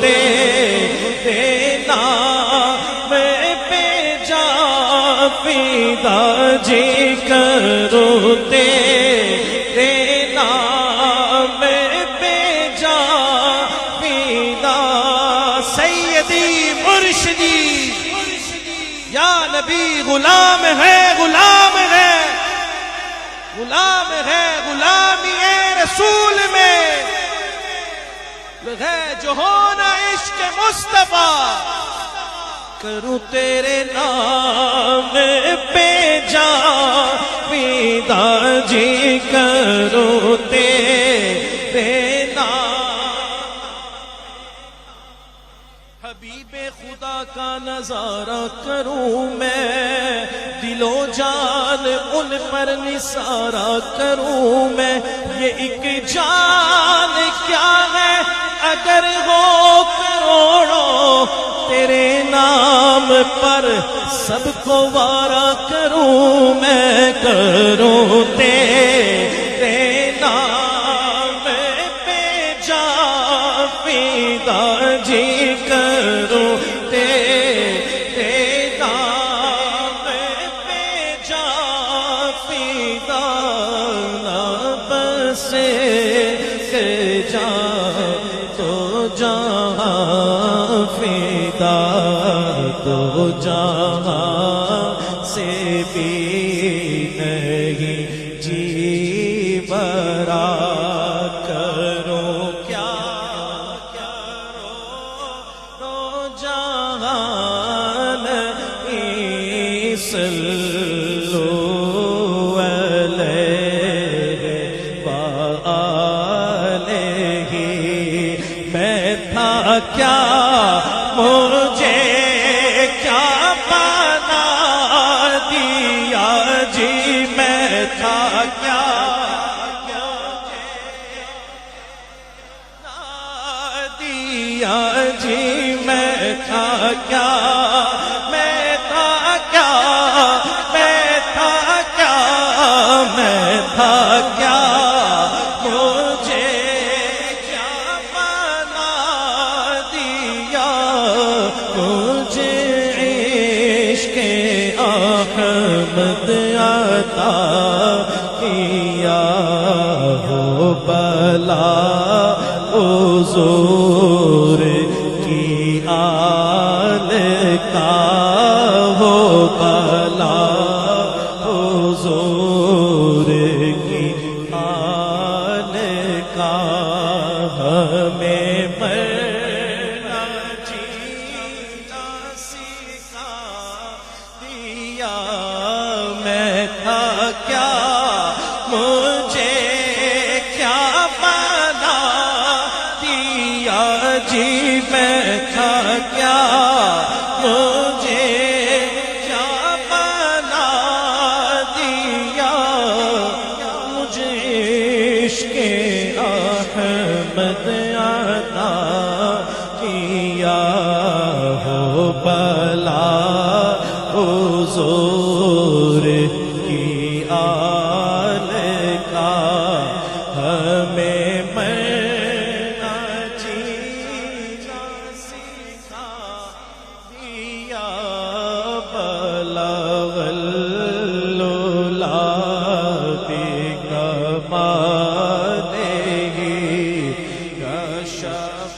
تیرے نام پہ جاں فدا جی کروں تیرے نام پہ جاں فدا سیدی مرشدی یا نبی غلام ہے غلام ہے غلام ہے غلامی رسول میں ہے جو ہونا عشق مصطفیٰ کروں تیرے نام پہ جاں فدا جی کروں تیرے نام حبیب خدا کا نظارہ کروں میں دل و جان ان پر نثارہ کروں میں یہ ایک جان کیا ہے اگر ہو کروڑوں تیرے نام پر سب کو وارا کروں میں کروں تیرے نام پہ جاں فدا جی کروں تیرے نام پہ جاں فدا بسے کہ جاں تو جہاں فدا تو جہاں سے بھی نہیں جی برا کرو کیا کرو جہان صلو علیہ وآلہ میں تھا کیا مجھے کیا بنا دیا جی میں تھا کیا دیا جی میں تھا کیا میں تھا کیا میں تھا کیا میں تھا کیا مجھے کیا بنا دیا مجھے عشق احمد عطا کیا ہو بلا حضور کی آل کا ہو بلا حضور کی آل کا ہمیں مرنا جینا سکھا دیا میں تھا کیا مجھے کیا بنا دیا جی میں تھا کیا مجھے کیا بنا دیا مجھے عشق احمد عطا کیا ہو بلا حضور کی آل کا ہمیں مرنا جینا سکھا دیا بلغ اللولاد کمالہ کشف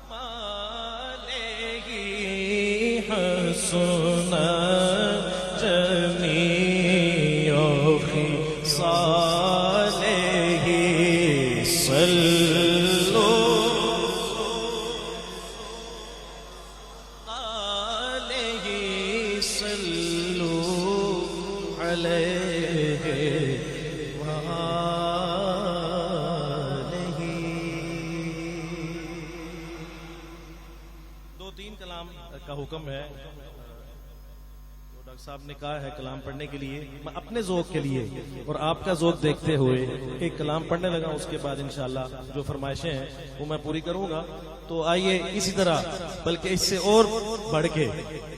مالہ حسن جمیع خصالہ صلو علیہ صلو علیہ وآلہ دو تین کلام کا حکم ہے ڈاکٹر صاحب نے کہا ہے کلام پڑھنے کے لیے میں اپنے ذوق کے لیے اور آپ کا ذوق دیکھتے ہوئے ایک کلام پڑھنے لگا اس کے بعد انشاءاللہ جو فرمائشیں ہیں وہ میں پوری کروں گا تو آئیے اسی طرح بلکہ اس سے اور بڑھ کے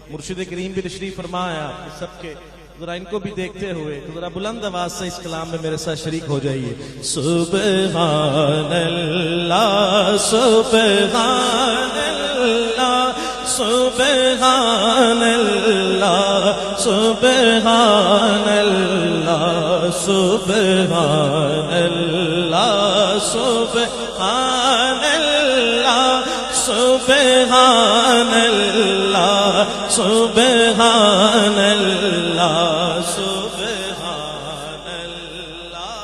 مرشد کریم بھی تشریف فرما ہے آپ سب کے ذرا ان کو بھی دیکھتے ہوئے ذرا بلند آواز سے اس کلام میں میرے ساتھ شریک ہو جائیے. سبحان اللہ سبحان اللہ سبحان اللہ سبحان اللہ سبحان اللہ سبحان اللہ سبحان اللہ سبحان اللہ سبحان اللہ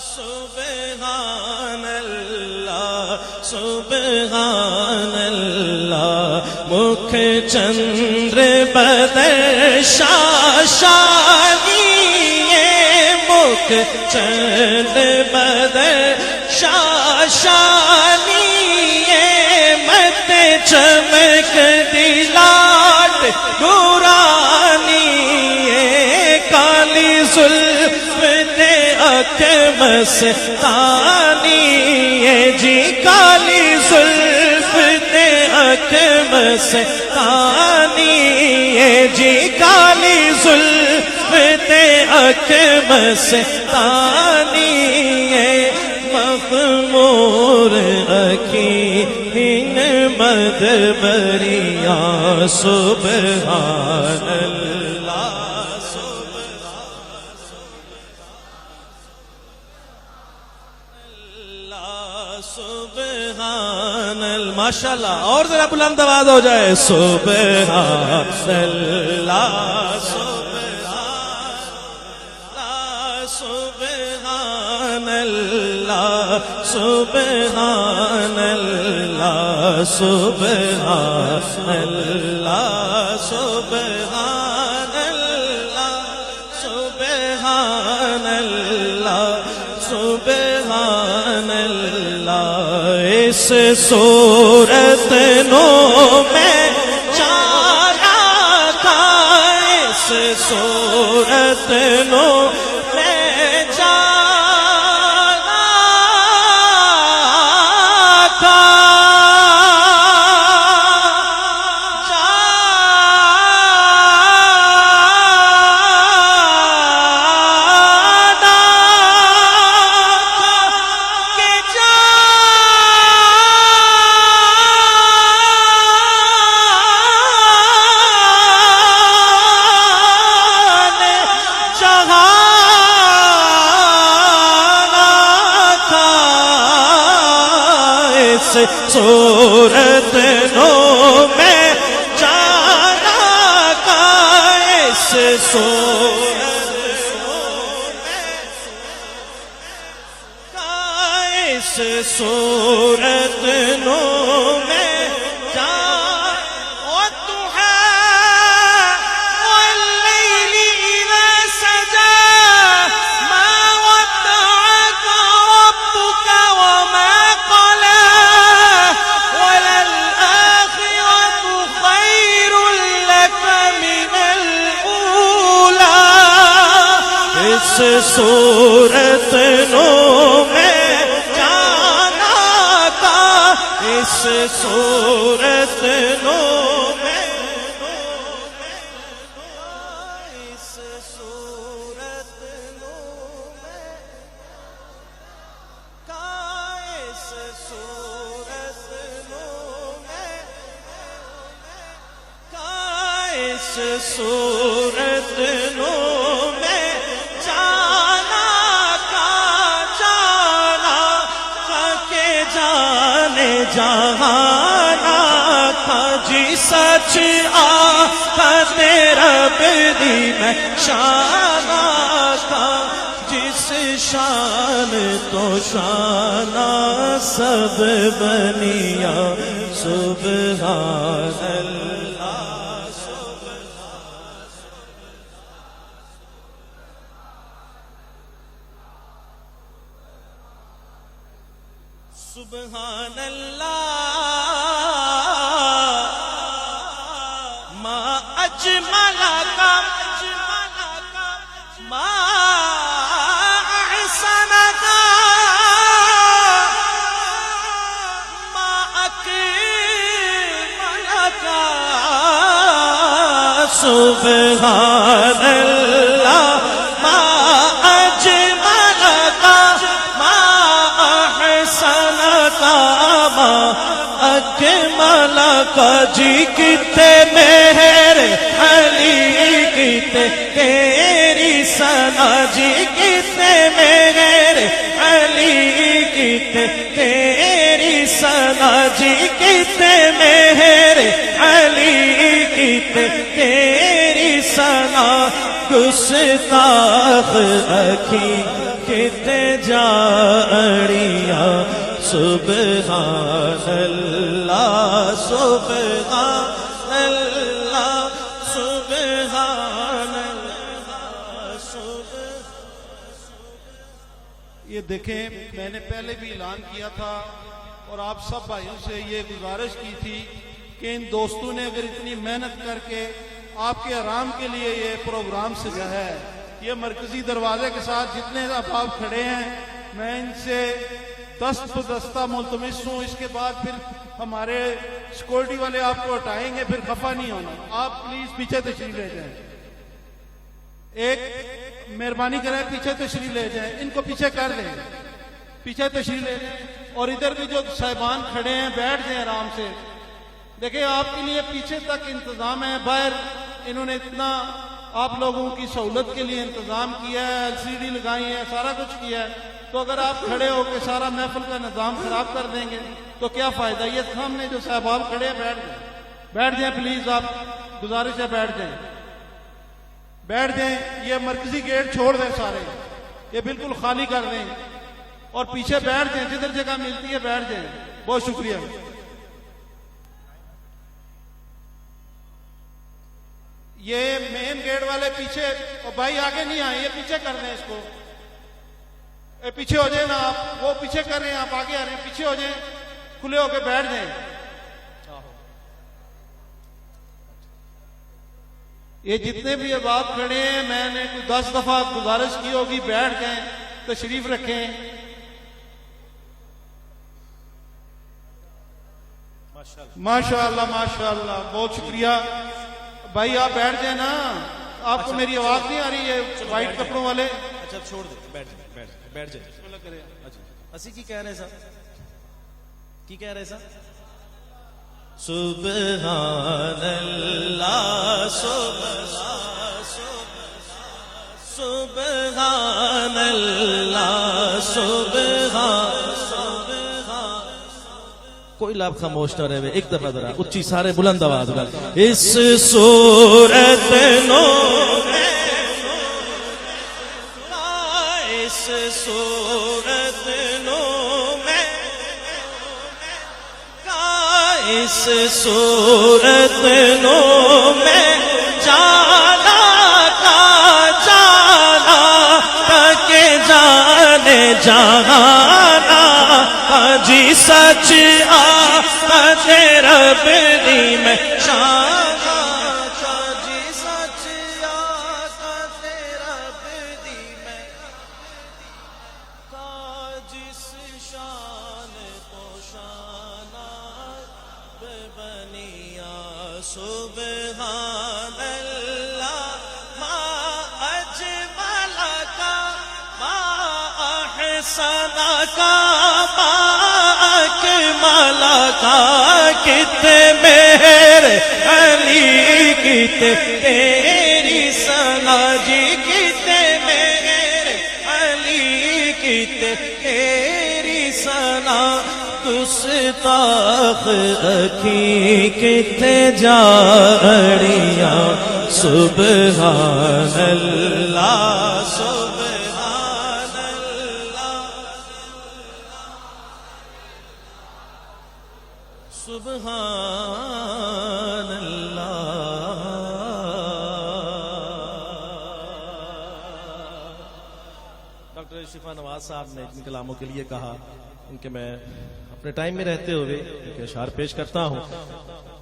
سبحان اللہ سبحان اللہ مکھ چندر بدر شاشانی مکھ چندر بدر شاشانی مت چمک دلاٹ نورانی کالی زلف تے اک مستانی جی کالی زلف تے اک مستانی جی کالی زلف تے اک مستانی مخمور اکی مدبریاں سبحان اللہ سبحان اللہ ماشاءاللہ اور ذرا بلند آواز ہو جائے سبحان اللہ سبحان اللہ سبحان اللہ سبحان اللہ سبحان اللہ سبحان اللہ سبحان اللہ اس صورت نو میں چارہ کا اس صورت نو صورت نو میں جانا کا اس صورت نو میں کا اس صورت نو میں صورت نو میں جانا کا اس صورت نو میں اس صورت نو میں کا اس صورت نو میں کا اس صورت نو جہانا تھا جی سچ آقا تیرا بدی میں شانہ تھا جس شان تو شانہ سب بنیا سبحان اللہ سبحان اللہ ما اجمل کا ما احسن کا ما اکمل کا آقا جی کتنے مہر علی کتنے تیری ثنا جی کتنے مہر علی کتنے تیری ثنا جی کتنے مہر علی کتنے تیری ثنا گستاخ اکھی کتنے جاڑیاں سبحان اللہ سبحان اللہ سبحان اللہ یہ دیکھیں میں نے پہلے بھی اعلان کیا تھا اور آپ سب بھائیوں سے یہ گزارش کی تھی کہ ان دوستوں نے اگر اتنی محنت کر کے آپ کے آرام کے لیے یہ پروگرام سجایا ہے، یہ مرکزی دروازے کے ساتھ جتنے احباب کھڑے ہیں میں ان سے دست بدستہ ملتمس ہوں، اس کے بعد پھر ہمارے سیکورٹی والے آپ کو ہٹائیں گے، پھر خفا نہیں ہونا، آپ پلیز پیچھے تشریف لے جائیں، ایک مہربانی کریں پیچھے تشریف لے جائیں، ان کو پیچھے کر دیں، پیچھے تشریف لے جائیں، اور ادھر بھی جو صاحبان کھڑے ہیں بیٹھ جائیں آرام سے۔ دیکھیں آپ کے لیے پیچھے تک انتظام ہے، باہر انہوں نے اتنا آپ لوگوں کی سہولت کے لیے انتظام کیا ہے، LCD لگائی ہے، سارا کچھ کیا ہے، تو اگر آپ کھڑے ہو کے سارا محفل کا نظام خراب کر دیں گے تو کیا فائدہ؟ یہ سامنے جو صاحباب کھڑے ہیں بیٹھ جائیں پلیز، آپ گزارش ہے بیٹھ جائیں، یہ مرکزی گیٹ چھوڑ دیں، سارے یہ بالکل خالی کر دیں اور پیچھے بیٹھ جائیں، جدھر جگہ ملتی ہے بیٹھ جائیں۔ بہت شکریہ۔ یہ مین گیٹ والے پیچھے، اور بھائی آگے نہیں آئے، یہ پیچھے کر دیں اس کو، پیچھے ہو جائیں نا آپ، وہ پیچھے کر رہے ہیں آپ آگے آ رہے ہیں، پیچھے ہو جائیں، کھلے ہو کے بیٹھ جائیں۔ یہ جتنے بھی احباب کھڑے ہیں میں نے کوئی 10 دفعہ گزارش کی ہوگی، بیٹھ جائیں، تشریف رکھیں۔ ماشاءاللہ ماشاءاللہ، بہت شکریہ بھائی، آپ بیٹھ جائیں نا، آپ کو میری آواز نہیں آ رہی ہے وائٹ کپڑوں والے؟ اچھا چھوڑ دیں، بیٹھ جائیں۔ اسی کی کہہ رہے صاحب، کی کہہ رہے صاحب؟ سبحان اللہ سبحان اللہ سبحان، کوئی لاب خاموش نہ رہے، ایک دفعہ ذرا اچھی سارے بلند آواز میں، اس صورت نو اس صورت نو میں اس صورت نو میں جانا تک جانے جانا جی سچ رب دی میں شانا جی سچ رب دی میں جس شان کو شانا بنیا سبحان اللہ ما اجمل کا ما احسن کا ما اکمل کا، کتنے مہر علی کتنے تیری ثنا جی کتنے مہر علی کتنے تیری ثنا گستاخ اکھی کتنے جاڑیاں سبحان اللہ سبحان اللہ سبحان اللہ۔ ڈاکٹر شفا نواز صاحب نے ان کلاموں کے لیے کہا ان کے میں اپنے ٹائم میں رہتے ہوئے ایک اشعار پیش کرتا ہوں۔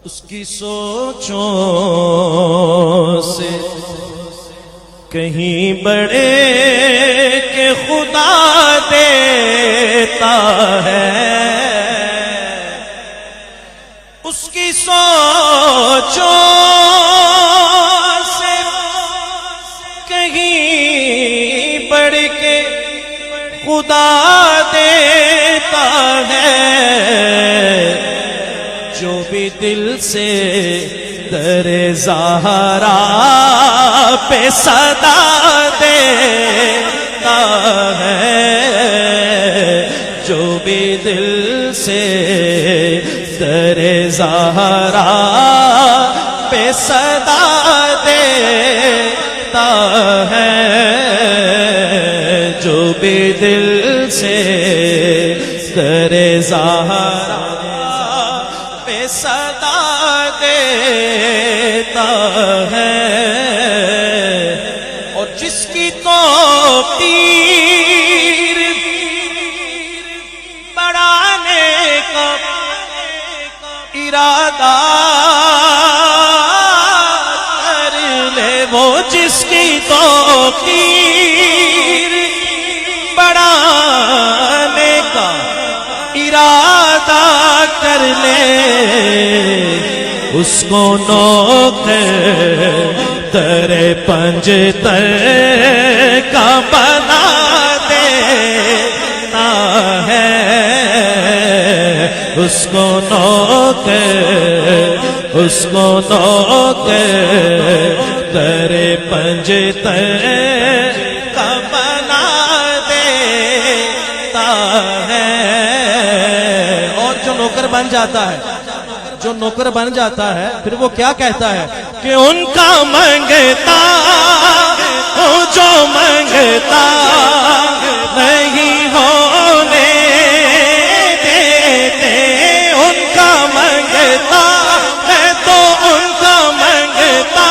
اس کی سوچوں سے کہیں بڑے کہ خدا دیتا ہے، اس کی سوچوں سے کہیں بڑھ کے خدا دیتا ہے، جو بھی دل سے در زہرا پہ صدا دیتا ہے، جو بھی دل سے در زہرا پہ صدا دیتا ہے، جو بھی دل سے در زہرا پہ صدا دیتا ہے، اور جس کی تو تیر بڑھانے کا ارادہ کر لے، وہ جس کی تو تیر بڑھانے کا ارادہ کر لے، اس کو نوکر در پنجتر کا بنا دیتا ہے، اس کو نوکر در پنجتر کا بنا دیتا ہے، اور جو نوکر بن جاتا ہے، جو نوکر بن جاتا ہے، پھر وہ کیا کہتا ہے کہ ان کا منگتا ہوں جو منگتا نہیں ہونے دیتے، ان کا منگتا میں تو ان کا منگتا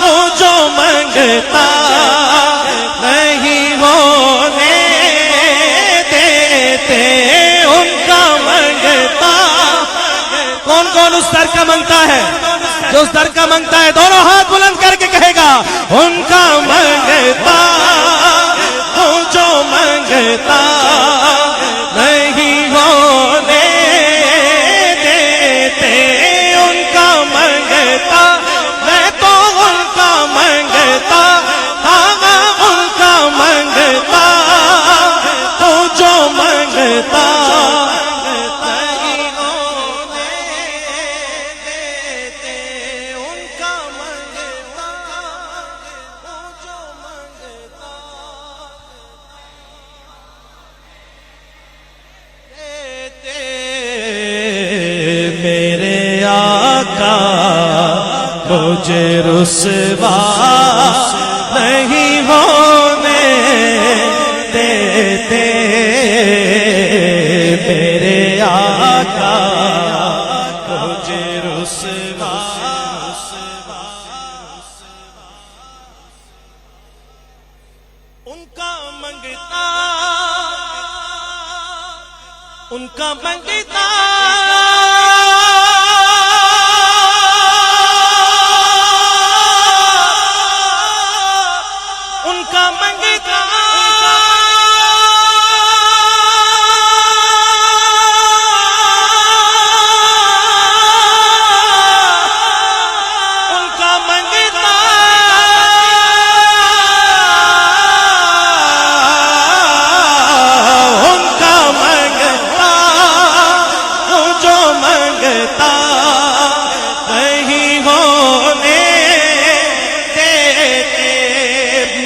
ہوں جو منگتا نہیں ہونے دیتے، ان کا منگتا کون کون اس در کا منگتا ہے؟ جو اس در کا منگتا ہے دونوں ہاتھ بلند کر کے کہے گا ان کا منگتا ہوں جو منگتا نہیں ہونے دیتے، ان کا منگتا میں تو ان کا منگتا ہاں، ان کا منگتا ہوں جو منگتا مجھے رسوا نہیں ہونے دیتے، میرے آقا مجھے رسوا ان کا منگتا، ان کا منگتا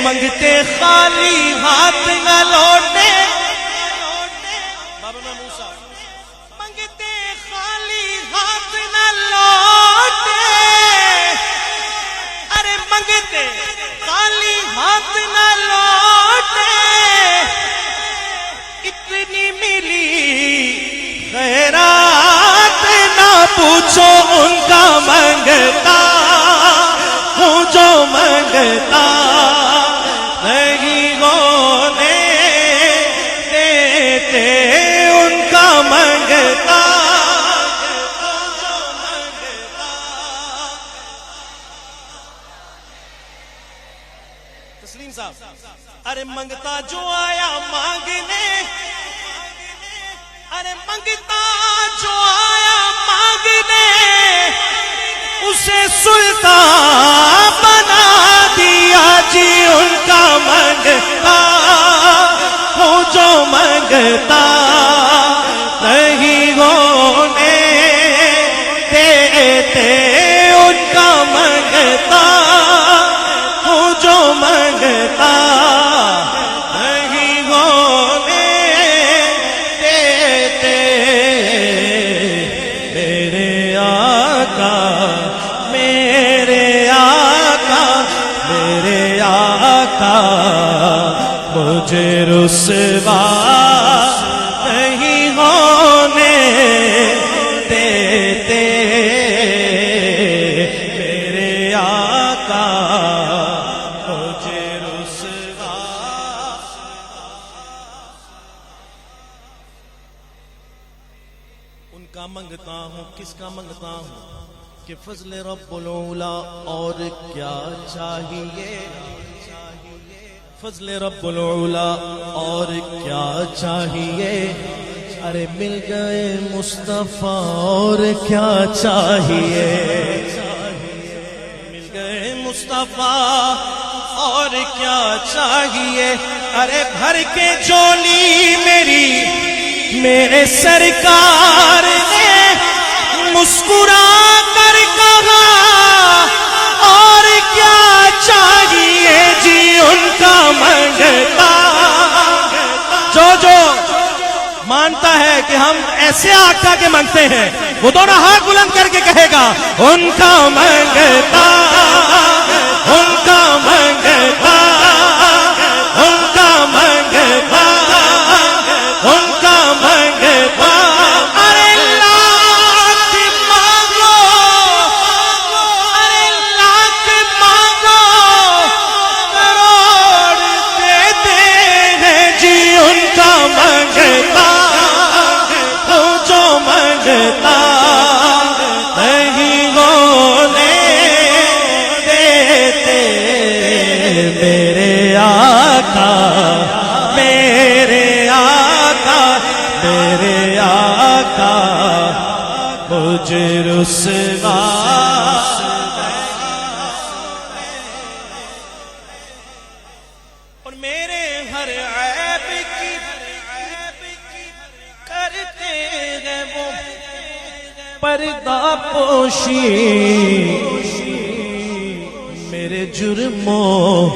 منگتے خالی ہاتھ نہ لوٹے، بابا میں موسیٰ منگتے خالی ہاتھ نہ لوٹے، ارے منگتے خالی ہاتھ نہ لوٹے، اتنی ملی خیرات نہ پوچھو، ان کا منگتا ہوں جو منگتا نہیں ہونے دیتے، ان کا منگتا تسلیم صاحب، ارے منگتا جو آیا مانگنے، ارے منگتا جو آیا مانگنے، اسے سلطان بنا دیا جی، ان کا منگتا ہوں جو منگتا نہیں ہونے رسوا نہیں ہونے دیتے میرے آقا مجھے رسوا. ان کا منگتا ہوں، کس کا منگتا ہوں کہ فضل رب العلا اور کیا چاہیے، فضل رب العلا اور کیا چاہیے. ارے مل گئے مصطفیٰ اور کیا چاہیے، مل گئے مصطفیٰ اور کیا چاہیے. ارے بھر کے جولی میری میرے سرکار نے مسکرا کر کہا اور کیا چاہیے جی ان کا منگتا. جو مانتا ہے کہ ہم ایسے آقا کے منگتے ہیں وہ دونوں ہاتھ بلند کر کے کہے گا ان کا منگتا، ان کا منگتا، ان کا منگتا، ان کا منگتا. ارے لاکھ مانگو، ارے لاکھ مانگو کروڑ دیتے ہیں جی ان کا منگتا. جو منگتا نہیں ہونے دیتے میرے آقا، میرے آقا، میرے آقا مجھے رسوا. اور میرے ہر عیب کی کرتے ہیں وہ پردہ پوشی، میرے جرموں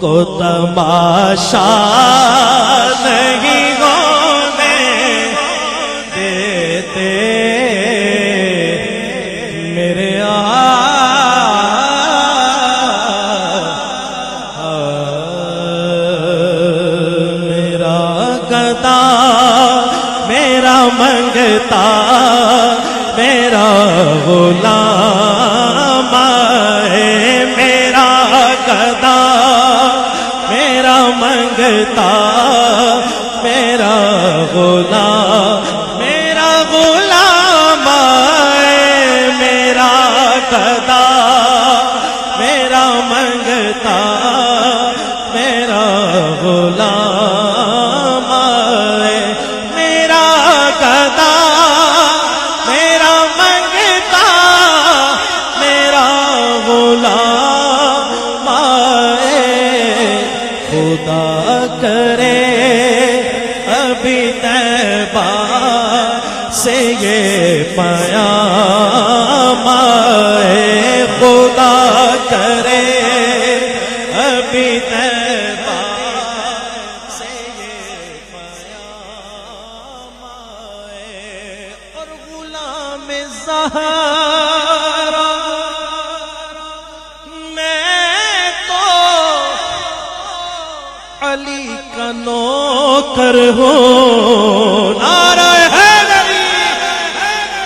کو تماشا نہیں ہونے دیتے میرے میرا گدا میرا منگتا میرا غلام ہے، میرا گدا میرا منگتا میرا غلام، میرا غلام ہے، میرا گدا میرا منگتا میرا غلام ہے، میرا گدا میرا منگتا میرا غلام ہے. خدا کرے ابھی طیبہ سے یہ پیام ہے، خدا کرے ابھی طیبہ سے یہ پیام ہے. اور غلام زہرا میں تو علی کا نوکر ہوں. نعرہ حیدری،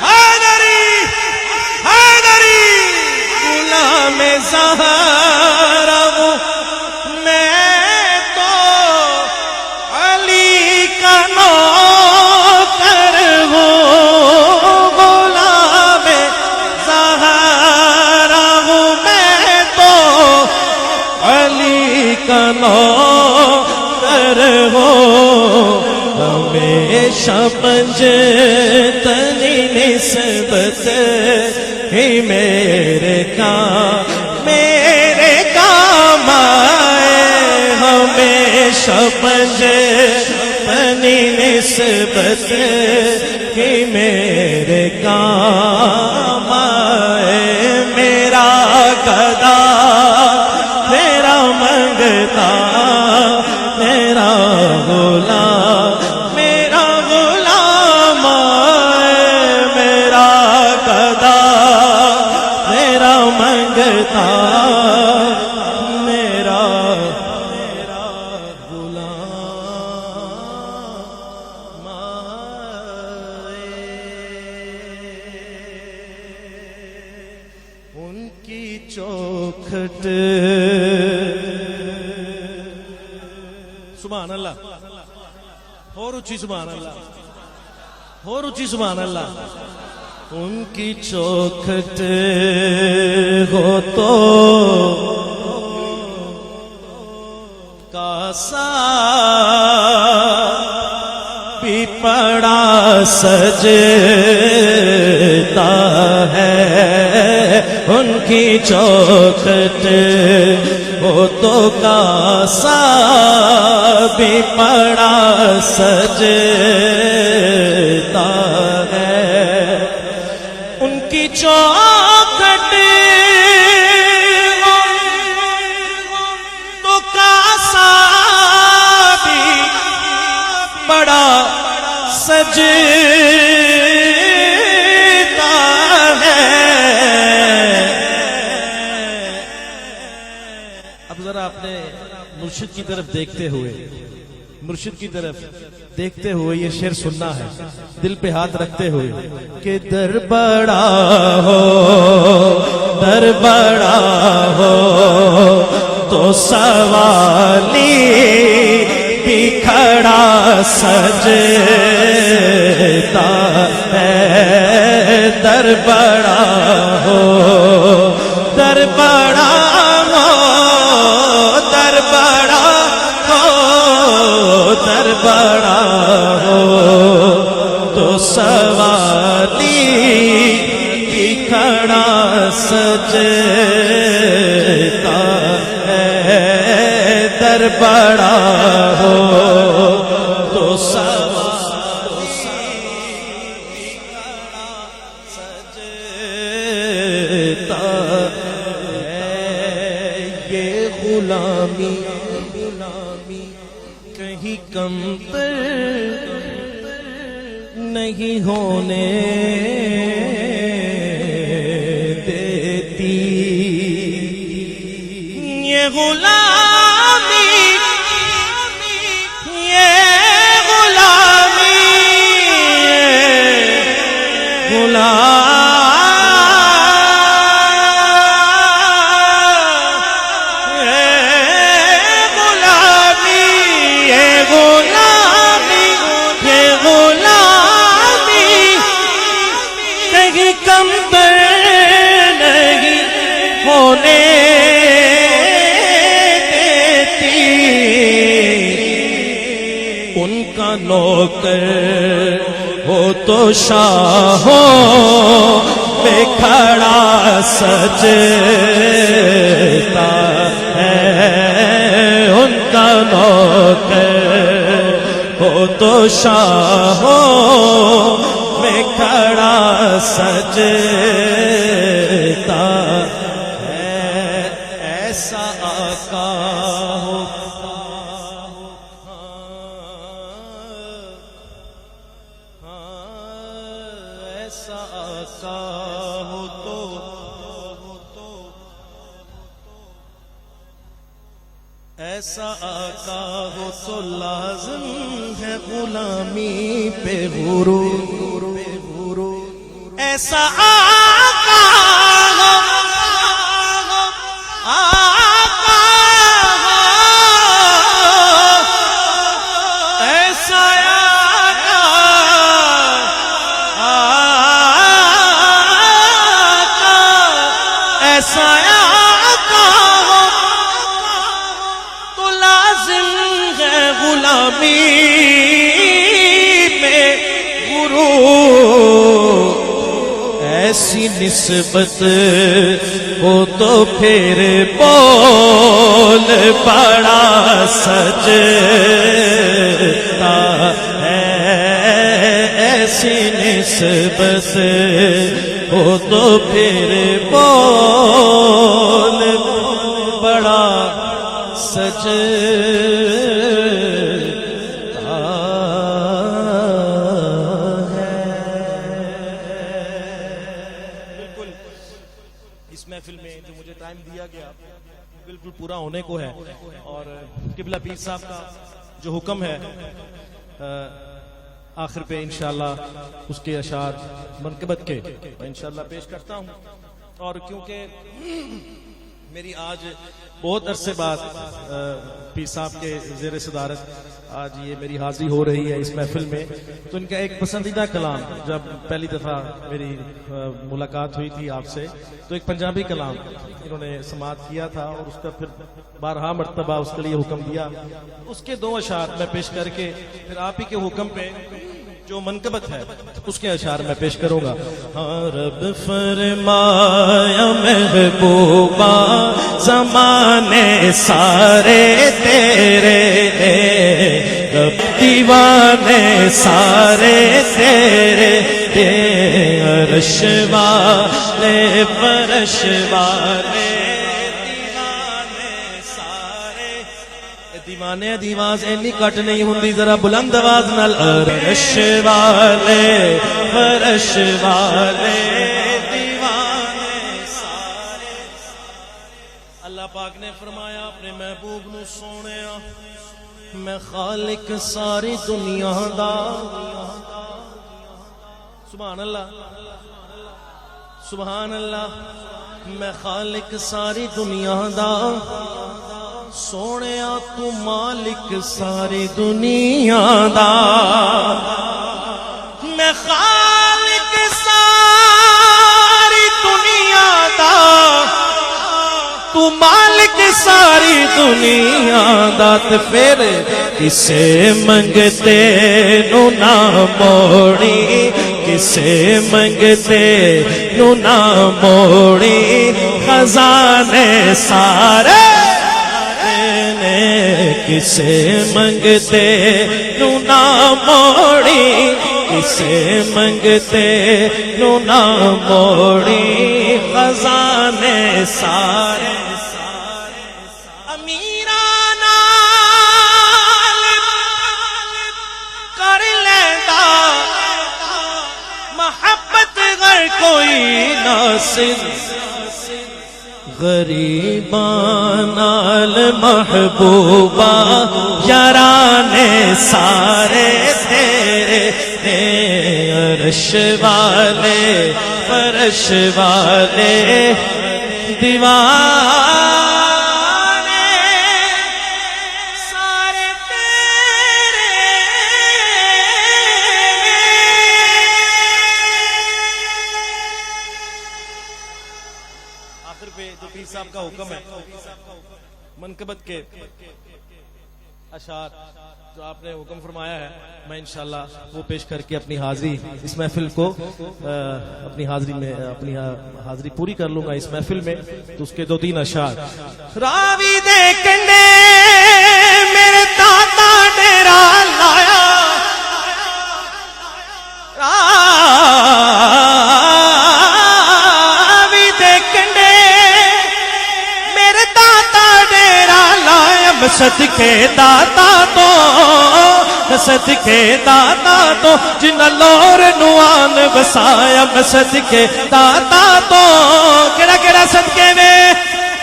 حیدری، حیدری. غلام زہرا ہوں میں تو علی کا نوکر ہوں. غلام زہرا ہوں میں تو علی کا نوکر ہوں. ہمیشہ پنجتنی نسبت ہی میرے کام آئے، ہمیشہ پنجتنی نسبت ہی میرے کام آئے. میرا گدا میرا منگتا میرا غلام، میرا غلام ہے، میرا گدا میرا منگتا میرا غلام. سبحان اللہ، اور اونچی سبحان اللہ، اور اونچی سبحان اللہ. ان کی چوکھٹ ہو تو کاسا بھی پڑا سجتا ہے. ان کی چوکھٹ ہو تو کاسا بھی پڑا سجتا ہے. ان کی چوکھٹ ہو تو کاسا بھی بڑا سجتا ہے. اب ذرا اپنے مرشد کی طرف دیکھتے ہوئے، مرشد کی طرف دیکھتے ہوئے یہ شعر سننا ہے، دل پہ ہاتھ رکھتے ہوئے کہ در بڑا ہو، در بڑا ہو تو سوالی بھی کھڑا سجتا ہے. در بڑا ہو، در بڑا ہو، در بڑا ہو، در بڑا ہو تو سوالی بھی کھڑا سجتا ہے. در بڑا ہو تو سوالی بھی کھڑا سجتا ہے. یہ غلامی کہیں کم تر نہیں ہونے دیتی. یہ غلامی، یہ غلامی، کم تر نہیں ہونے دیتی. ان کا نوکر ہو تو شاہوں میں کھڑا سجتا ہے. ان کا نوکر ہو تو شاہوں میں کھڑا سجتا ہے. ایسا آقا ہو، ایسا آقا ہو تو ایسا آقا ہو تو لازم ہے غلامی پہ غرور. ایسا آقا ہو، آقا ہو، ایسا آقا، آقا، ایسا آقا ہو تو لازم ہے غلامی میں غرور. ایسی نسبت ہو تو پھر بول بڑا سجتا ہے. ایسی نسبت ہو تو پھر بول بڑا سجتا ہے. اس محفل میں جو مجھے ٹائم دیا گیا بالکل پورا ہونے کو ہے، اور قبلہ پیر صاحب کا جو حکم ہے آخر پہ انشاءاللہ اس کے اشعار منقبت کے میں انشاءاللہ پیش کرتا ہوں. اور کیونکہ میری آج بہت عرصے بعد پیر صاحب کے زیر صدارت آج یہ میری حاضری ہو رہی ہے اس محفل میں، تو ان کا ایک پسندیدہ کلام جب پہلی دفعہ میری ملاقات ہوئی تھی آپ سے، تو ایک پنجابی کلام انہوں نے سماعت کیا تھا اور اس کا پھر بارہا مرتبہ اس کے لیے حکم دیا. اس کے 2 اشعار میں پیش کر کے پھر آپ ہی کے حکم پہ جو منقبت ہے اس کے اشعار میں پیش کروں گا. ہاں رب فرمایا محبوبہ زمانے سارے تیرے، رب دیوانے سارے تیرے، عرش والے فرش والے دیوانے دی آواز اینی کٹ نہیں ہوندی، ذرا بلند آواز نال عرش والے فرش والے دیوانے سارے. اللہ پاک نے فرمایا اپنے محبوب نو سونیا میں خالق ساری دنیا دا. سبحان اللہ سبحان اللہ. میں خالق ساری دنیا دا، سونیا تو مالک ساری دنیا دا. میں خالق ساری دنیا دا، تو مالک ساری دنیا دا. تے پھر کسے منگتے نو نہ موڑی، کسے منگتے نو نہ موڑی، خزانے سارے کسے منگتے نو نہ موڑی، کسے منگتے نو نہ موڑی، خزانے سارے. امیراں نال کر لیندا محبت گر کوئی ناصر، غریباں نال محبوبہ یارانے سارے تیرے، عرش والے فرش والے دیوانے سارے تیرے. آخر پہ جو پیر صاحب کا حکم ہے منقبت کے اشعار جو آپ نے حکم فرمایا ہے، میں انشاءاللہ وہ پیش کر کے اپنی حاضری اس محفل کو اپنی حاضری پوری کر لوں گا اس محفل میں. تو اس کے 2-3 اشعار. راوی دے کنڈے میرے دادا ڈیرا لایا، راوی دے کنڈے میرے دادا ڈیرا لایا، صدقے داتا تو صدقے داتا تو جنہ لور نوان بسایا، صدقے داتا تو کیڑا کیڑا صدقے میں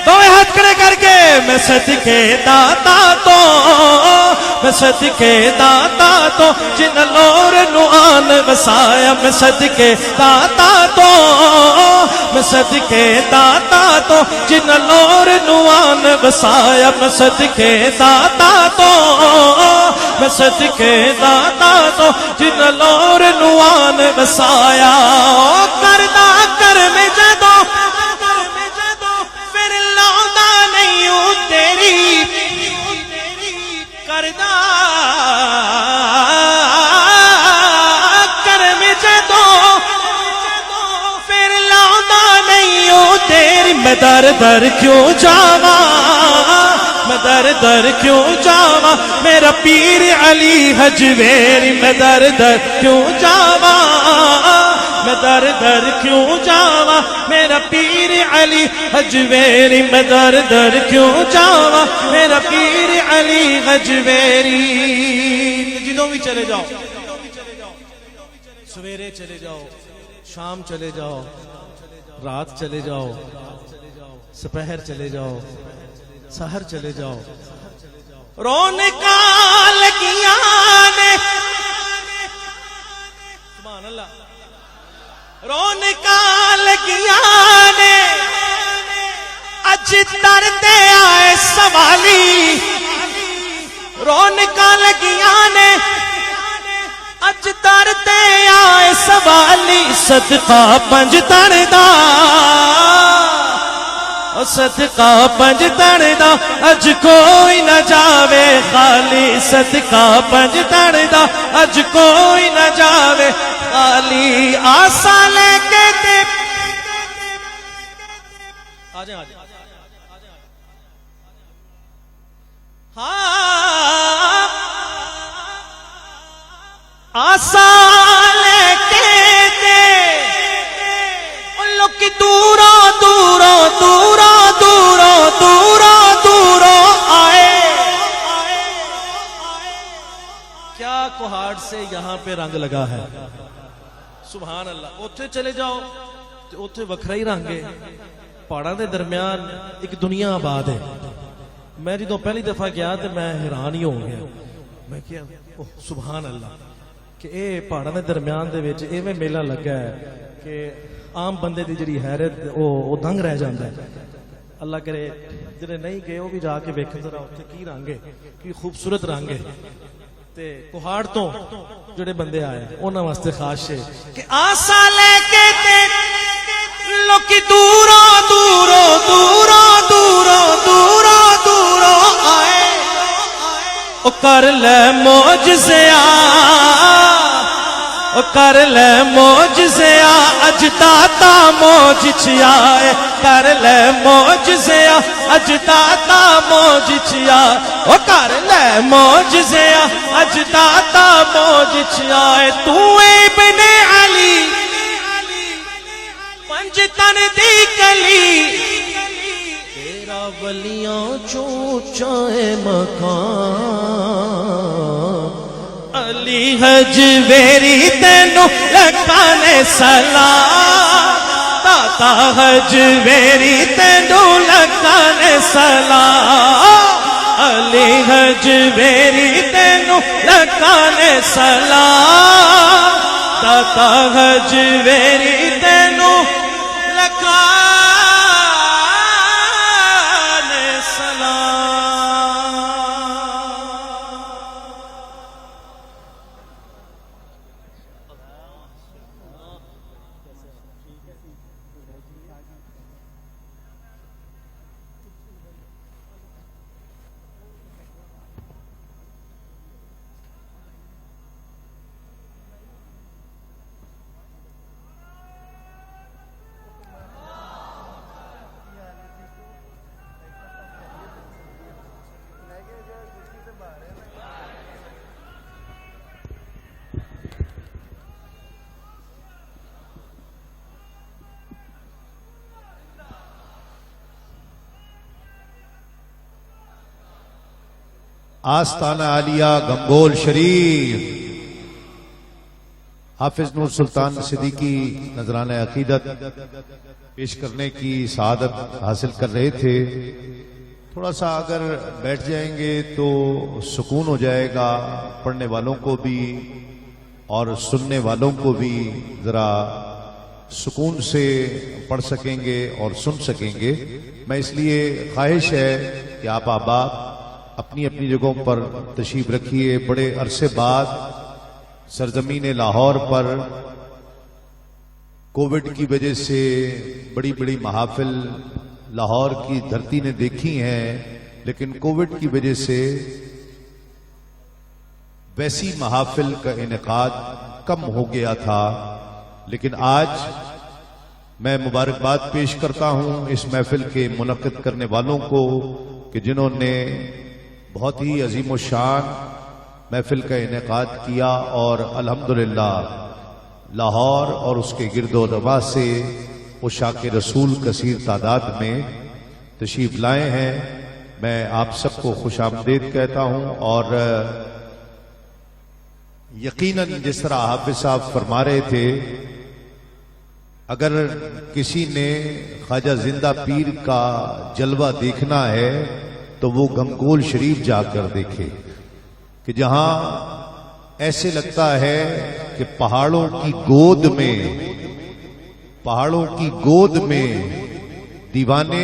دوے ہاتھ کھڑے کر کے، میں صدقے داتا تو میں صدقے داتا تو جنہ لور نوان بسایا، میں صدقے داتا تو میں صدقے داتا تو جنہ لور نوان بسایا، میں صدقے داتا تو میں صدقے داتا تو جنہ لور نوان بسایا. کردہ کر میں جدو پھر لاؤں نہیں ہوں تیری، کردہ کر میں جدو پھر لاؤں نہیں ہوں تیری. میں در در کیوں جاواں، میں در در کیوں جاواں میرا پیر علی حجویری، میں در در کیوں جاواں، میں در در کیوں جاواں میرا پیر علی حجویری، میں در در کیوں جاواں میرا پیر علی حجویری. جدوں بھی چلے جاؤ، سویرے چلے جاؤ، شام چلے جاؤ، رات چلے جاؤ، سپہر چلے جاؤ، سحر چلے جاؤ، رونقاں لگیاں نے، سبحان اللہ، رونقاں لگیاں نے، اج اج درتے آئے سوالی رونقاں لگیاں نے اج درتے آئے سوالی صدقہ پنج تن دا صدقہ پنج تن دا اج کوئی نہ جاوے خالی صدقہ پنج تن دا اج کوئی نہ جاوے خالی آسا لے کے تے آجائیں ہاں آسا لے کے تے لوگ دوروں دوروں دوروں دوروں دوروں دوروں آئے کیا کوہاڑ سے یہاں پہ رنگ لگا ہے سبحان اللہ اوتھے چلے جاؤ تو اوتھے وکھرا ہی رنگ ہے پہاڑاں دے درمیان ایک دنیا آباد ہے میں جدوں پہلی دفعہ گیا تو میں حیران ہی ہو گیا میں کیا سبحان اللہ کہ اے پہاڑاں دے درمیان دے وچ ایویں میلہ لگا ہے کہ عام بندے دی جڑی حیرت او دنگ رہ جاندا ہے اللہ کرے جڑے نہیں گئے وہ بھی جا کے ویکھن ذرا اوتھے کی رنگ ہے کی خوبصورت رنگ ہے تے کوہاڑ تو جڑے بندے آئے انہاں واسطے خاص ہے کہ آسا لے کے تے لوگ دوروں دوروں دوروں دوروں دوروں دوروں آئے او کر لے معجزہ او کر لے معجزہ اج داتا موج چھیائے کر لے معجزہ اج داتا موج چھیائے او کر لے معجزہ اج داتا موج چھیائے تو ابن علی پنج تن دی کلی تیرا ولیاں چوچائے مکان علی حجویری تینو لکھانے سلام داتا حجویری تینو لکھانے سلام علی حجویری تینو لکھانے سلام داتا حجویری تینو لکھانے سلام آستانہ عالیہ گنگول شریف حافظ نور سلطان صدیقی نذرانہ عقیدت پیش کرنے کی سعادت حاصل کر رہے تھے تھوڑا سا اگر بیٹھ جائیں گے تو سکون ہو جائے گا پڑھنے والوں کو بھی اور سننے والوں کو بھی ذرا سکون سے پڑھ سکیں گے اور سن سکیں گے میں اس لیے خواہش ہے کہ آپ احباب اپنی اپنی جگہوں پر تشریف رکھیے بڑے عرصے بعد سرزمین لاہور پر کووڈ کی وجہ سے بڑی بڑی محافل لاہور کی دھرتی نے دیکھی ہیں لیکن کووڈ کی وجہ سے ویسی محافل کا انعقاد کم ہو گیا تھا لیکن آج میں مبارکباد پیش کرتا ہوں اس محفل کے منعقد کرنے والوں کو کہ جنہوں نے بہت ہی عظیم الشان محفل کا انعقاد کیا اور الحمدللہ لاہور اور اس کے گرد و نواح سے عشاق رسول کثیر تعداد میں تشریف لائے ہیں میں آپ سب کو خوش آمدید کہتا ہوں اور یقیناً جس طرح حافظ صاحب فرما رہے تھے اگر کسی نے خواجہ زندہ پیر کا جلوہ دیکھنا ہے تو وہ گنگول شریف جا کر دیکھے کہ جہاں ایسے لگتا ہے کہ پہاڑوں کی گود میں دیوانے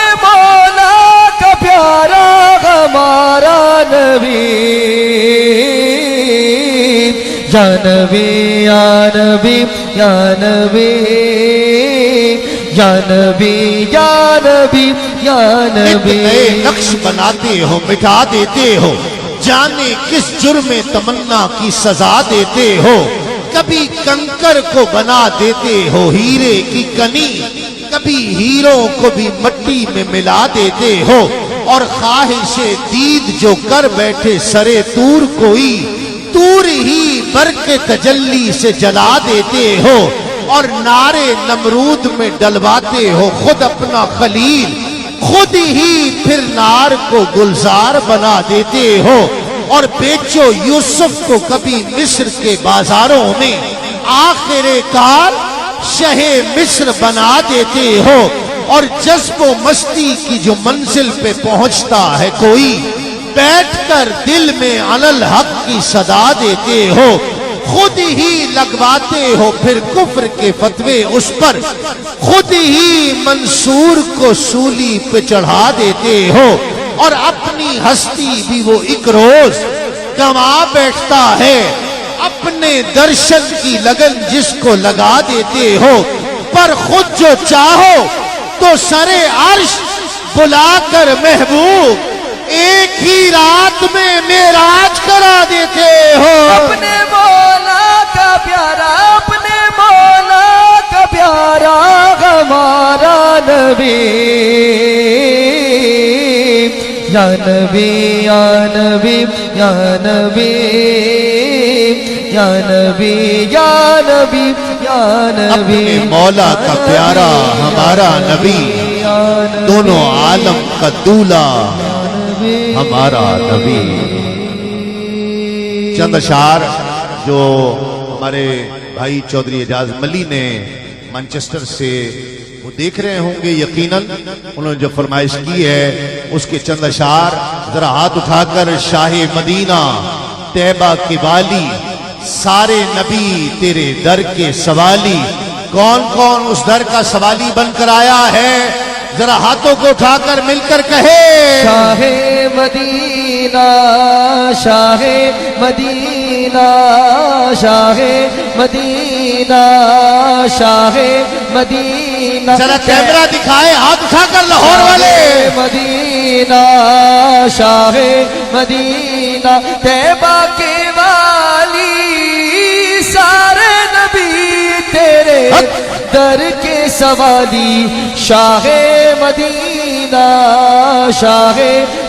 یا نبی یا نبی یا نبی یا نبی یا نبی یا نبی نئے نقش بناتے ہو مٹا دیتے ہو جانے کس جرم تمنا کی سزا دیتے ہو کبھی کنکر کو بنا دیتے ہو ہیرے کی کنی کبھی ہیروں کو بھی مٹی میں ملا دیتے ہو اور خواہش دید جو کر بیٹھے سرے تور کوئی تور ہی برق تجلی سے جلا دیتے ہو اور نعرے نمرود میں ڈلواتے ہو خود اپنا خلیل خود ہی پھر نار کو گلزار بنا دیتے ہو اور بیچو یوسف کو کبھی مصر کے بازاروں میں آخر کار شہ مصر بنا دیتے ہو اور جذب و مستی کی جو منزل پہ پہنچتا ہے کوئی بیٹھ کر دل میں علی الحق کی صدا دیتے ہو خود ہی لگواتے ہو پھر کفر کے فتوے اس پر خود ہی منصور کو سولی پہ چڑھا دیتے ہو اور اپنی ہستی بھی وہ ایک روز گنوا بیٹھتا ہے اپنے درشن کی لگن جس کو لگا دیتے ہو پر خود جو چاہو تو سرے عرش بلا کر محبوب ایک ہی رات میں معراج کرا دیتے ہو اپنے مولا کا پیارا اپنے مولا کا پیارا ہمارا نبی یا نبی یا نبی یا نبی یا نبی یا نبی یا نبی اپنے مولا کا پیارا ہمارا نبی دونوں عالم کا دولا ہمارا نبی چند اشعار جو ہمارے بھائی چودھری اعجاز ملی نے مانچسٹر سے وہ دیکھ رہے ہوں گے یقیناً انہوں نے جو فرمائش کی ہے اس کے چند اشعار ذرا ہاتھ اٹھا کر شاہ مدینہ طیبہ کی والی سارے نبی تیرے در کے سوالی کون کون اس در کا سوالی بن کر آیا ہے ذرا ہاتھوں کو اٹھا کر مل کر کہے شاہ مدینہ شاہ مدینہ شاہ مدینہ شاہ مدینہ ذرا کیمرہ دکھائے ہاتھ اٹھا کر لاہور والے مدینہ شاہ مدینہ طیبہ کے والی سارے نبی تیرے در کے سوالی شاہ مدینہ شاہ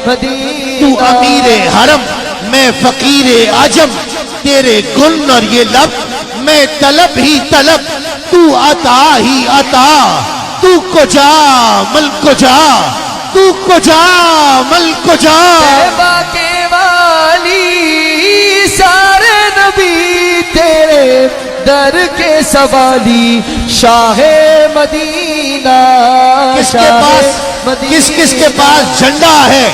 مدینہ تو امیر حرم میں فقیر عجم تیرے گن اور یہ لب میں طلب ہی طلب تو عطا ہی عطا تو کجا مل کجا تو کجا مل کجا طیبہ کے والی سارے نبی تیرے در کے سوالی شاہ مدینہ کس کس کے پاس جھنڈا ہے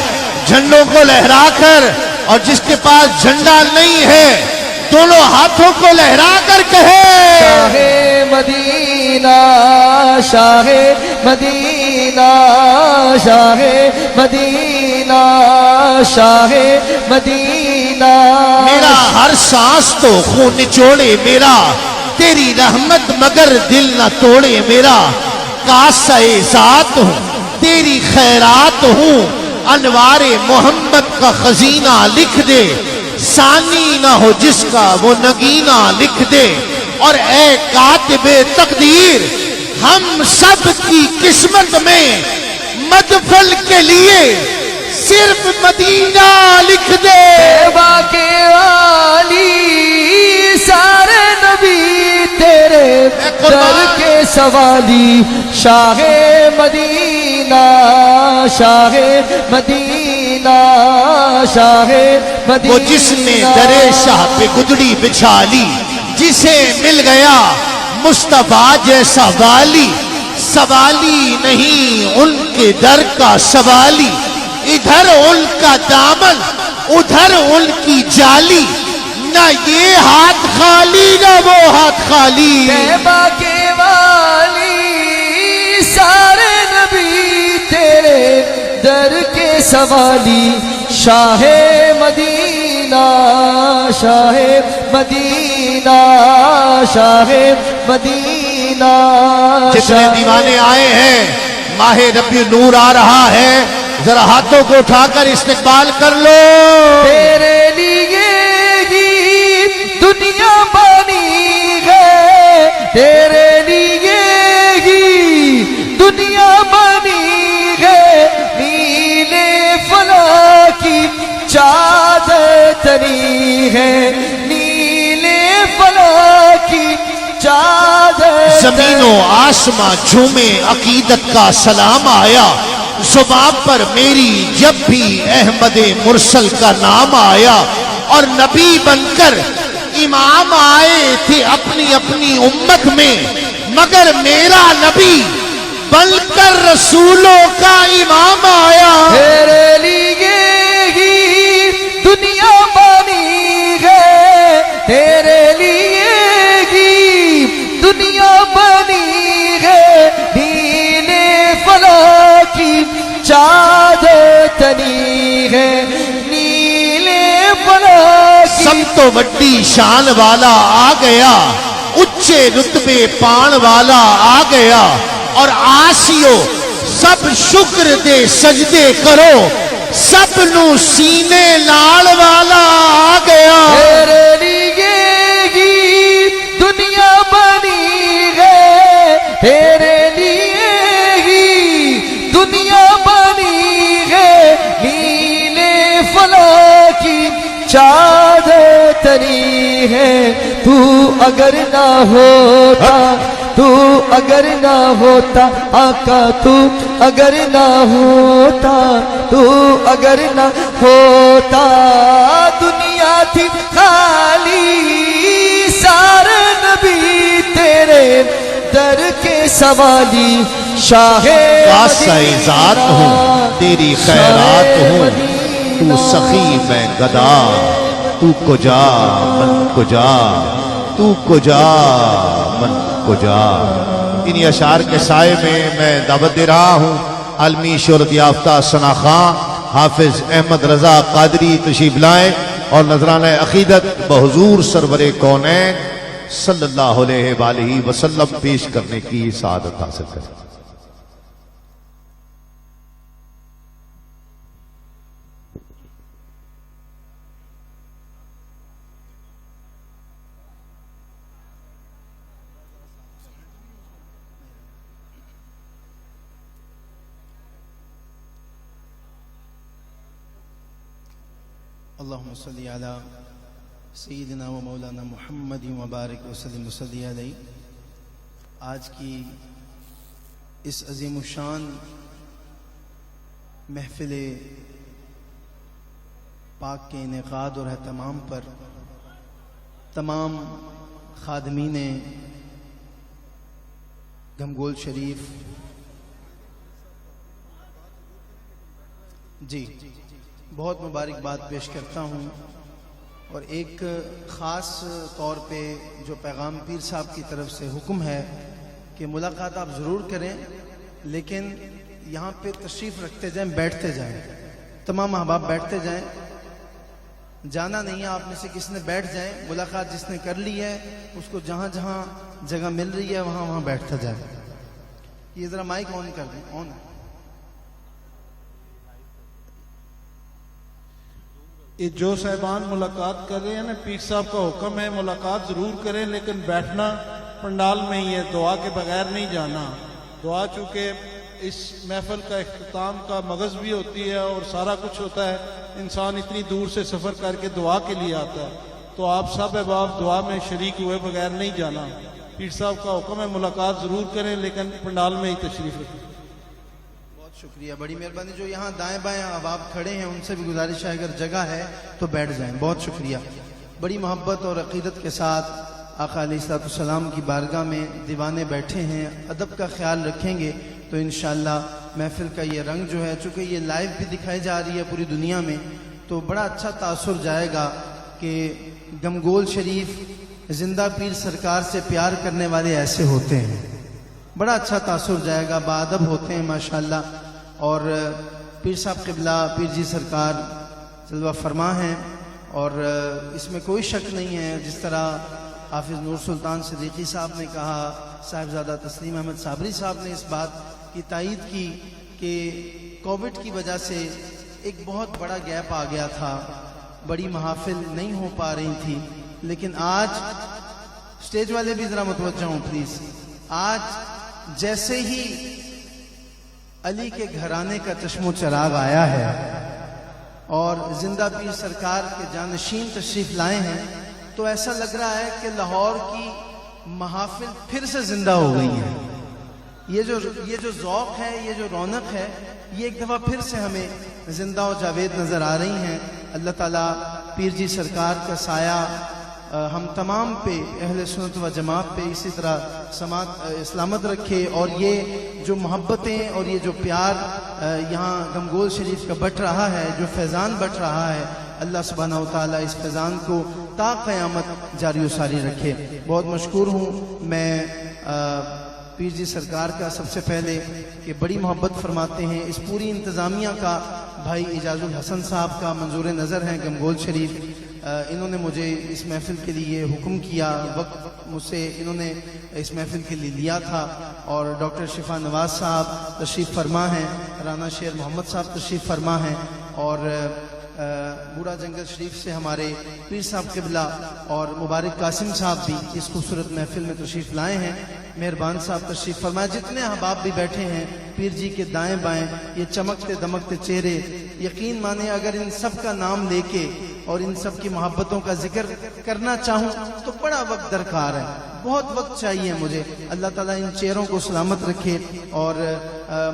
جھنڈوں کو لہرا کر اور جس کے پاس جھنڈا نہیں ہے دونوں ہاتھوں کو لہرا کر کہے شاہ مدینہ شاہ مدینہ شاہ مدینہ شاہ مدینہ میرا ہر سانس تو خون نچوڑے میرا تیری رحمت مگر دل نہ توڑے میرا کاسہ ذات ہوں تیری خیرات ہوں انوار محمد کا خزینہ لکھ دے ثانی نہ ہو جس کا وہ نگینہ لکھ دے اور اے کاتب تقدیر ہم سب کی قسمت میں مدفل کے لیے صرف مدینہ لکھ دے طیبہ کے والی سارے نبی تیرے در کے سوالی شاہ مدینہ شاہ مدینہ شاہ مدینہ وہ جس نے درے شاہ پہ گدڑی بچھا لی جسے مل گیا مصطفیٰ جیسا والی سوالی نہیں ان کے در کا سوالی ادھر ان کا دامن ادھر ان کی جالی نہ یہ ہاتھ خالی نہ وہ ہاتھ خالی طیبہ کے والی سارے نبی تیرے در کے سوالی شاہ مدینہ شاہ مدینہ مدینہ شاہ مدینہ جتنے دیوانے آئے ہیں ماہ ربیع نور آ رہا ہے، ذرا ہاتھوں کو اٹھا کر استقبال کر لو۔ تیرے لیے ہی دنیا بنی ہے، تیرے لیے ہی دنیا بنی ہے، نیلے فلاح کی چادر تنی ہے، نیلے فلاح کی چادر زمین و آسماں جھومے، عقیدت کا سلام آیا، زبان پر میری جب بھی احمد مرسل کا نام آیا، اور نبی بن کر امام آئے تھے اپنی اپنی امت میں، مگر میرا نبی بن کر رسولوں کا امام آیا۔ تیرے لیے ہی دنیا بنی ہے، تیرے لیے ہی دنیا بنی ہے، نیلے فلاح کی چادر تنی ہے، نیلے فلاح کی سب تو بڑی شان والا آ گیا، اچھے رتبے پان والا آ گیا، اور آسیو سب شکر دے سجدے کرو، سب نو سینے لال والا آ گیا۔ تیرے لیے ہی دنیا بنی ہے، تیرے لیے ہی دنیا بنی ہے، نیلے فلاح کی چادر تنی ہے، تو اگر نہ ہوتا، تو اگر نہ ہوتا آقا، تو اگر نہ ہوتا، تو اگر نہ ہوتا، دنیا تھی خالی، سارے نبی تیرے در کے سوالی، شاہ کاسہ ذات ہوں تیری خیرات ہوں، تو سخی میں گدا، تو کجا من کجا، تو کجا من کجا۔ انہی اشعار کے سائے میں دعوت دے رہا ہوں عالمی شہرت یافتہ ثنا خان حافظ احمد رضا قادری تشریف لائیں اور نذرانہ عقیدت بحضور سرور کونین صلی اللہ علیہ وآلہ وسلم پیش کرنے کی سعادت حاصل کریں۔ اللہم صلی علی سیدنا و مولانا محمد وبارک وسلم وصلی علیہ۔ آج کی اس عظیم الشان محفل پاک کے انعقاد اور اہتمام پر تمام خادمین گھمگول شریف جی بہت مبارکباد پیش کرتا ہوں، اور ایک خاص طور پہ جو پیغام پیر صاحب کی طرف سے حکم ہے کہ ملاقات آپ ضرور کریں، لیکن یہاں پہ تشریف رکھتے جائیں، بیٹھتے جائیں، تمام احباب بیٹھتے جائیں، جانا نہیں ہے آپ میں سے کس نے، بیٹھ جائیں، ملاقات جس نے کر لی ہے اس کو جہاں جہاں جگہ مل رہی ہے وہاں وہاں بیٹھتا جائے۔ یہ ذرا مائک آن کر دیں، آن ہے۔ یہ جو صاحبان ملاقات کر رہے ہیں نا، پیر صاحب کا حکم ہے ملاقات ضرور کریں، لیکن بیٹھنا پنڈال میں ہی ہے، دعا کے بغیر نہیں جانا۔ دعا چونکہ اس محفل کا اختتام کا مغز بھی ہوتی ہے اور سارا کچھ ہوتا ہے، انسان اتنی دور سے سفر کر کے دعا کے لیے آتا ہے، تو آپ سب احباب دعا میں شریک ہوئے بغیر نہیں جانا۔ پیر صاحب کا حکم ہے ملاقات ضرور کریں، لیکن پنڈال میں ہی تشریف رکھیں۔ شکریہ، بڑی مہربانی۔ جو یہاں دائیں بائیں احباب کھڑے ہیں ان سے بھی گزارش ہے اگر جگہ ہے تو بیٹھ جائیں، بہت شکریہ۔ بڑی محبت اور عقیدت کے ساتھ آقا علیہ الصلوۃ والسلام کی بارگاہ میں دیوانے بیٹھے ہیں، ادب کا خیال رکھیں گے تو انشاءاللہ محفل کا یہ رنگ جو ہے، چونکہ یہ لائیو بھی دکھائی جا رہی ہے پوری دنیا میں، تو بڑا اچھا تاثر جائے گا کہ گمگول شریف زندہ پیر سرکار سے پیار کرنے والے ایسے ہوتے ہیں، بڑا اچھا تاثر جائے گا، باادب ہوتے ہیں ماشاءاللہ۔ اور پیر صاحب قبلہ پیر جی سرکار جلوہ فرما ہیں، اور اس میں کوئی شک نہیں ہے، جس طرح حافظ نور سلطان صدیقی صاحب نے کہا، صاحبزادہ تسلیم احمد صابری صاحب نے اس بات کی تائید کی کہ کووڈ کی وجہ سے ایک بہت بڑا گیپ آ گیا تھا، بڑی محافل نہیں ہو پا رہی تھی، لیکن آج سٹیج والے بھی ذرا متوجہ ہوں پلیز، آج جیسے ہی علی کے گھرانے کا چشم و چراغ آیا ہے اور زندہ پیر سرکار کے جانشین تشریف لائے ہیں، تو ایسا لگ رہا ہے کہ لاہور کی محافل پھر سے زندہ ہو گئی ہیں۔ یہ جو ذوق ہے، یہ جو رونق ہے، یہ ایک دفعہ پھر سے ہمیں زندہ و جاوید نظر آ رہی ہیں۔ اللہ تعالیٰ پیر جی سرکار کا سایہ ہم تمام پہ، اہل سنت و جماعت پہ اسی طرح سلامت رکھے، اور یہ جو محبتیں اور یہ جو پیار یہاں گمگول شریف کا بٹ رہا ہے، جو فیضان بٹ رہا ہے، اللہ سبحانہ و تعالیٰ اس فیضان کو تا قیامت جاری و ساری رکھے۔ بہت مشکور ہوں میں پیر جی سرکار کا سب سے پہلے کہ بڑی محبت فرماتے ہیں، اس پوری انتظامیہ کا، بھائی اعجاز الحسن صاحب کا منظور نظر ہیں گمگول شریف، انہوں نے مجھے اس محفل کے لیے حکم کیا، وقت مجھ سے انہوں نے اس محفل کے لیے لیا تھا، اور ڈاکٹر شفا نواز صاحب تشریف فرما ہیں، رانا شیر محمد صاحب تشریف فرما ہیں، اور بوڑھا جنگل شریف سے ہمارے پیر صاحب قبلہ اور مبارک قاسم صاحب بھی اس خوبصورت محفل میں تشریف لائے ہیں۔ مہربان صاحب تشریف فرمائے، جتنے احباب بھی بیٹھے ہیں پیر جی کے دائیں بائیں، یہ چمکتے دمکتے چہرے، یقین مانے اگر ان سب کا نام لے کے اور ان سب کی محبتوں کا ذکر کرنا چاہوں تو بڑا وقت درکار ہے، بہت وقت چاہیے مجھے۔ اللہ تعالیٰ ان چہروں کو سلامت رکھے، اور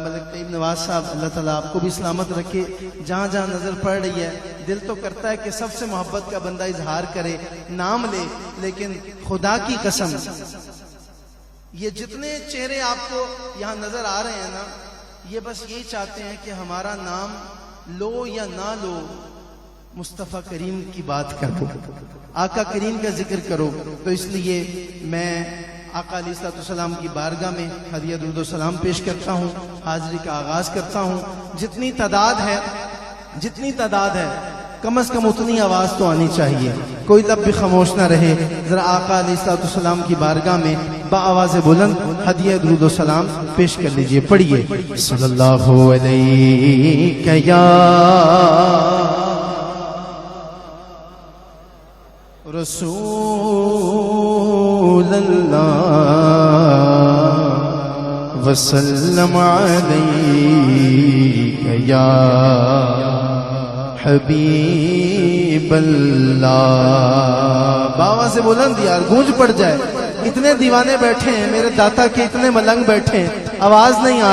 ملک طیب نواز صاحب اللہ تعالیٰ آپ کو بھی سلامت رکھے۔ جہاں جہاں نظر پڑ رہی ہے، دل تو کرتا ہے کہ سب سے محبت کا بندہ اظہار کرے، نام لے، لیکن خدا کی قسم یہ جتنے چہرے آپ کو یہاں نظر آ رہے ہیں نا، یہ بس یہی چاہتے ہیں کہ ہمارا نام لو یا نہ لو، مصطفیٰ کریم کی بات کرو، آقا کریم کا ذکر کرو۔ تو اس لیے میں آقا علیہ الصلوۃ والسلام کی بارگاہ میں ہدیہ درود و سلام پیش کرتا ہوں، حاضری کا آغاز کرتا ہوں۔ جتنی تعداد ہے کم از کم اتنی آواز تو آنی چاہیے، کوئی لب بھی خاموش نہ رہے۔ ذرا آقا علیہ الصلوۃ والسلام کی بارگاہ میں بآواز بلند ہدیہ درود و سلام پیش کر لیجئے، پڑھیے صلی اللہ علیہ یا رسول اللہ وسلم علیک یا حبیب اللہ۔ باوا سے بلند یار گونج پڑ جائے، اتنے دیوانے بیٹھے ہیں، میرے داتا کے اتنے ملنگ بیٹھے ہیں، آواز نہیں آ